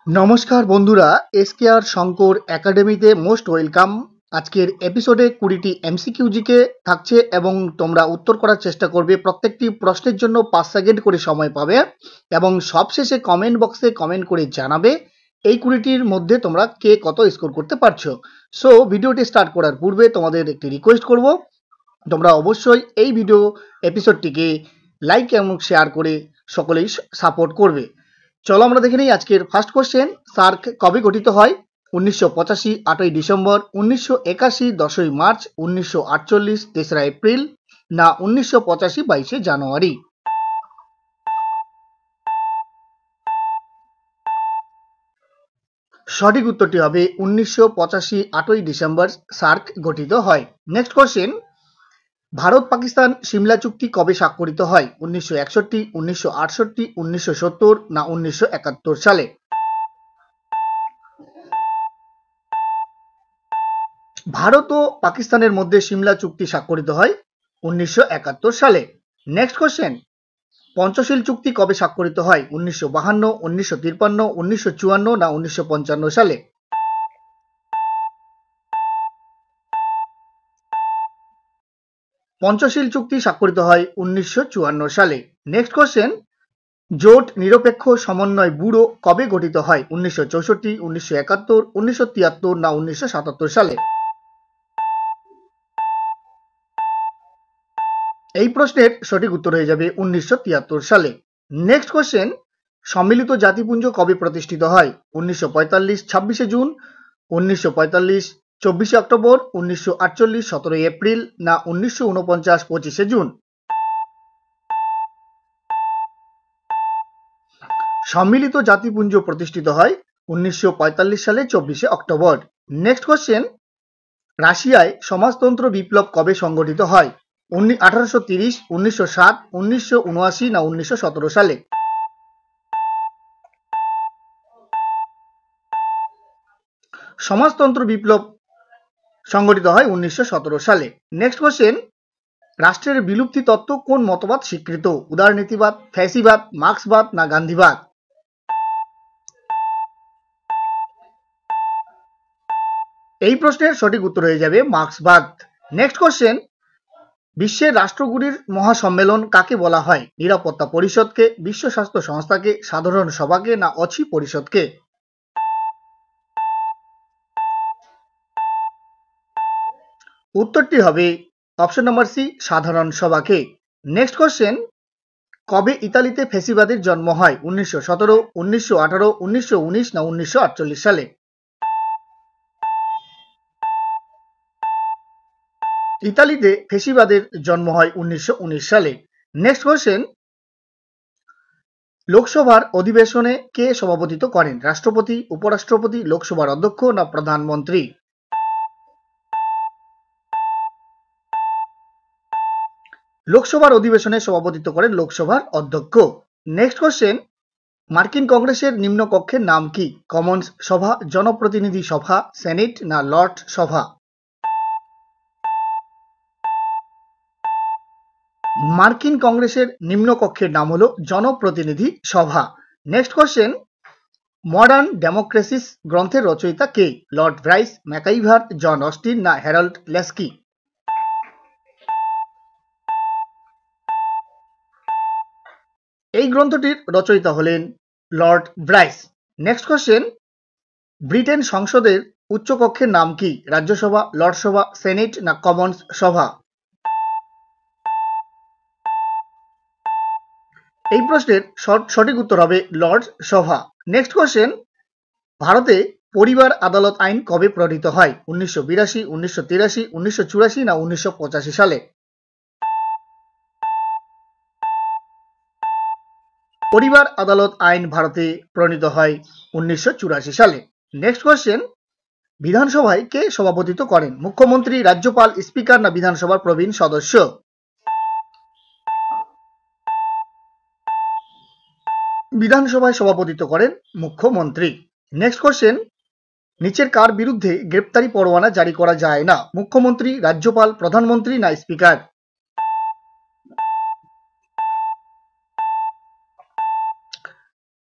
নমস্কার বন্ধুরা, এসকেআর শঙ্কর একাডেমিতে মোস্ট ওয়েলকাম। আজকের এপিসোডে 20টি এমসিকিউজিকে থাকছে এবং তোমরা উত্তর করার চেষ্টা করবে। প্রত্যেকটি প্রশ্নের জন্য 5 সেকেন্ড করে সময় পাবে এবং সবশেষে কমেন্ট বক্সে কমেন্ট করে জানাবে এই 20টির মধ্যে তোমরা কে কত স্কোর করতে পারছো। সো ভিডিওটি স্টার্ট করার পূর্বে তোমাদের একটি রিকোয়েস্ট করব, তোমরা অবশ্যই এই ভিডিও এপিসোডটিকে লাইক এবং শেয়ার করে সকলেই সাপোর্ট করবে। চলো আমরা দেখে নিই আজকের ফার্স্ট কোশ্চেন। সার্ক কবে গঠিত হয়? 1985 8ই ডিসেম্বর, 1981 10ই মার্চ, 1948 3রা এপ্রিল, না 1985 22শে জানুয়ারি? সঠিক উত্তরটি হবে 1985 8ই ডিসেম্বর সার্ক গঠিত হয়। নেক্সট কোশ্চেন, ভারত পাকিস্তান সিমলা চুক্তি কবে স্বাক্ষরিত হয়? 1961, 1968, 1970, না 1971 সালে? ভারত ও পাকিস্তানের মধ্যে সিমলা চুক্তি স্বাক্ষরিত হয় 1971 সালে। নেক্সট কোশ্চেন, পঞ্চশীল চুক্তি কবে স্বাক্ষরিত হয়? 1952, 1953, 1954, না 1955 সালে? পঞ্চশীল চুক্তি স্বাক্ষরিত হয় 1954 সালে। নেক্সট কোশ্চেন, জোট নিরপেক্ষ সমন্বয় ব্যুরো কবে গঠিত হয়? 1964, 1971, 1973, না 1977 সালে? এই প্রশ্নের সঠিক উত্তর হয়ে যাবে 1973 সালে। নেক্সট কোশ্চেন, সম্মিলিত জাতিপুঞ্জ কবে প্রতিষ্ঠিত হয়? 1945, 26শে জুন, 1945 24শে অক্টোবর, 1948 17ই এপ্রিল, না 1949 25শে জুন? সম্মিলিত জাতিপুঞ্জ প্রতিষ্ঠিত হয় 1945 সালে 24শে অক্টোবর। নেক্সট কোশ্চেন, রাশিয়ায় সমাজতন্ত্র বিপ্লব কবে সংগঠিত হয়? 1830, 1907, 1979, না 1917 সালে? সমাজতন্ত্র বিপ্লব সংগঠিত হয় 1917 সালে। নেক্সট কোশ্চেন, রাষ্ট্রের বিলুপ্তি তত্ত্ব কোন মতবাদ স্বীকৃত? উদারনীতিবাদ, ফ্যাসিবাদ, মার্ক্সবাদ, না গান্ধীবাদ? এই প্রশ্নের সঠিক উত্তর হয়ে যাবে মার্ক্সবাদ। নেক্সট কোশ্চেন, বিশ্বের রাষ্ট্রগুলির মহাসম্মেলন কাকে বলা হয়? নিরাপত্তা পরিষদকে, বিশ্ব স্বাস্থ্য সংস্থাকে, সাধারণ সভাকে, না অছি পরিষদকে? উত্তরটি হবে অপশন নাম্বার সি, সাধারণ সভাকে। নেক্সট কোশ্চেন, কবে ইতালিতে ফ্যাসিবাদের জন্ম হয়? 1917, 1918, 1919, না 1948 সালে? ইতালিতে ফ্যাসিবাদের জন্ম হয় 1919 সালে। নেক্সট কোশ্চেন, লোকসভার অধিবেশনে কে সভাপতিত্ব করেন? রাষ্ট্রপতি, উপরাষ্ট্রপতি, লোকসভার অধ্যক্ষ, না প্রধানমন্ত্রী? লোকসভার অধিবেশনে সভাপতিত্ব করেন লোকসভার অধ্যক্ষ। নেক্সট কোশ্চেন, মার্কিন কংগ্রেসের নিম্নকক্ষের নাম কি? কমন্স সভা, জনপ্রতিনিধি সভা, সেনেট, না লর্ড সভা? মার্কিন কংগ্রেসের নিম্নকক্ষের নাম হলো জনপ্রতিনিধি সভা। নেক্সট কোশ্চেন, মডার্ন ডেমোক্রেসিস গ্রন্থের রচয়িতা কে? Lord Bryce, MacIver, John Austen, না হ্যারল্ড লেস্কি? এই গ্রন্থটির রচয়িতা হলেন Lord Bryce. Next question, Britain সংসদের উচ্চকক্ষের নাম কি? রাজ্যসভা, লর্ডসভা, সেনেট, না কমন্স সভা? এই প্রশ্নের সঠিক উত্তর হবে লর্ড সভা। নেক্সট কোশ্চেন, ভারতে পরিবার আদালত আইন কবে প্রণীত হয়? 1982, 1983, 1984, না 1985 সালে? পরিবার আদালত আইন ভারতে প্রণীত হয় 1984 সালে। নেক্সট কোশ্চেন, বিধানসভায় কে সভাপতিত্ব করেন? মুখ্যমন্ত্রী, রাজ্যপাল, স্পিকার, না বিধানসভার প্রবীণ সদস্য? বিধানসভায় সভাপতিত্ব করেন মুখ্যমন্ত্রী। নেক্সট কোশ্চেন, নিচের কার বিরুদ্ধে গ্রেপ্তারি পরোয়ানা জারি করা যায় না? মুখ্যমন্ত্রী, রাজ্যপাল, প্রধানমন্ত্রী, না স্পিকার?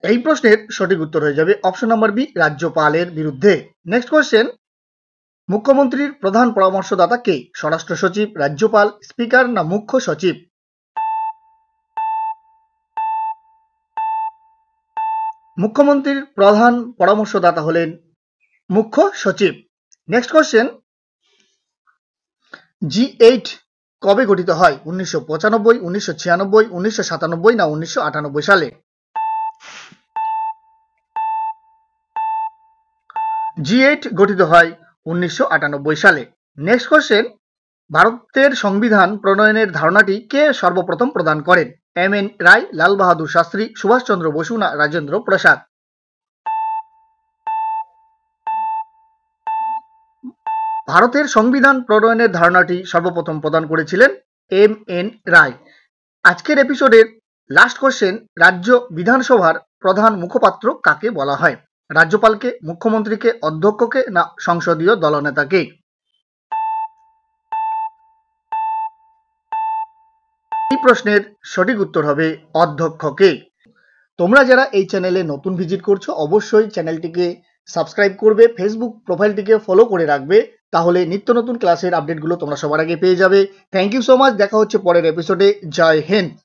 এই প্রশ্নের সঠিক উত্তর হয়ে যাবে অপশন নাম্বার বি, রাজ্যপালের বিরুদ্ধে। নেক্সট কোয়েশ্চেন, মুখ্যমন্ত্রীর প্রধান পরামর্শদাতা কে? স্বরাষ্ট্র সচিব, রাজ্যপাল, স্পিকার না মুখ্য সচিব? মুখ্যমন্ত্রীর প্রধান পরামর্শদাতা হলেন মুখ্য সচিব। নেক্সট কোয়েশ্চেন, G8 কবে গঠিত হয়? 1995, 1996, 1997 না 1998 সালে? G8 গঠিত হয় 1998 সালে। নেক্সট কোয়েশ্চেন, ভারতের সংবিধান প্রণয়নের ধারণাটি কে সর্বপ্রথম প্রদান করেন? M.N. রায়, লাল বাহাদুর শাস্ত্রী, সুভাষচন্দ্র বসু না রাজেন্দ্র প্রসাদ? ভারতের সংবিধান প্রণয়নের ধারণাটি সর্বপ্রথম প্রদান করেছিলেন M.N. রায়। আজকের এপিসোডের লাস্ট কোশ্চেন, রাজ্য বিধানসভার প্রধান মুখপাত্র কাকে বলা হয়? রাজ্যপালকে, মুখ্যমন্ত্রীকে, অধ্যক্ষকে না সংসদীয় দলনেতাকে? এই প্রশ্নের সঠিক উত্তর হবে অধ্যক্ষকে। তোমরা যারা এই চ্যানেলে নতুন ভিজিট করছো অবশ্যই চ্যানেলটিকে সাবস্ক্রাইব করবে, ফেসবুক প্রোফাইলটিকে ফলো করে রাখবে, তাহলে নিত্য নতুন ক্লাসের আপডেটগুলো তোমরা সবার আগে পেয়ে যাবে। থ্যাংক ইউ সো মাচ, দেখা হচ্ছে পরের এপিসোডে। জয় হিন্দ।